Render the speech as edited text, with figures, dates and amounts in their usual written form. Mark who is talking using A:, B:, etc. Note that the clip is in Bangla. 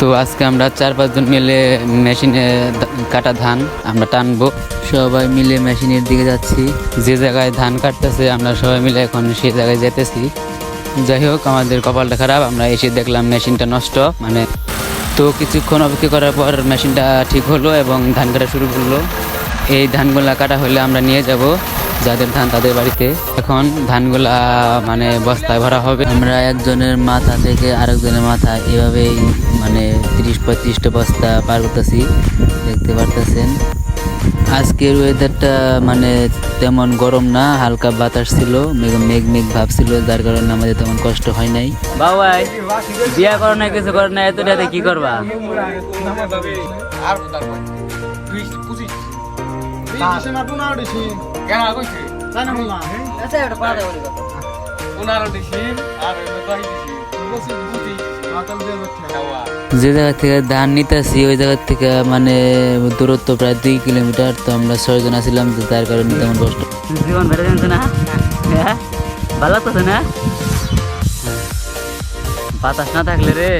A: তো আজকে আমরা 4-5 জন মিলে মেশিনে কাটা ধান আমরা টানবো। সবাই মিলে মেশিনের দিকে যাচ্ছি। যে জায়গায় ধান কাটতেছে আমরা সবাই মিলে এখন সেই জায়গায় যেতেছি। যাই হোক, আমাদের কপালটা খারাপ, আমরা এসে দেখলাম মেশিনটা নষ্ট। তো কিছুক্ষণ অপেক্ষা করার পর মেশিনটা ঠিক হলো এবং ধান কাটা শুরু করলো। এই ধানগুলা কাটা হলে আমরা নিয়ে যাব যাদের ধান তাদের বাড়িতে। এখন ধানগুলা বস্তায় ভরা হবে। আমরা একজনের মাথা থেকে আরেকজনের মাথা এভাবেই 30-35টা বস্তা পার করতেছি, দেখতে পারতেছেন। আজকের ওয়েদারটা তেমন গরম না, হালকা বাতাস ছিল, মেঘ মেঘ ভাব ছিল, যার কারণে আমাদের তেমন কষ্ট হয় নাই। বাবাই বিয়া করো না, কিছু করো না, এতটাতে কি করবা? যে জায়গা থেকে ধান নিতেছি ওই জায়গা থেকে দূরত্ব প্রায় 2 কিলোমিটার। তো আমরা 6 জন ছিলাম, তার কারণে তেমন কষ্ট। জীবন বেড়ে যাচ্ছে না, ভালো লাগতেছে না বাতাস না থাকলে রে।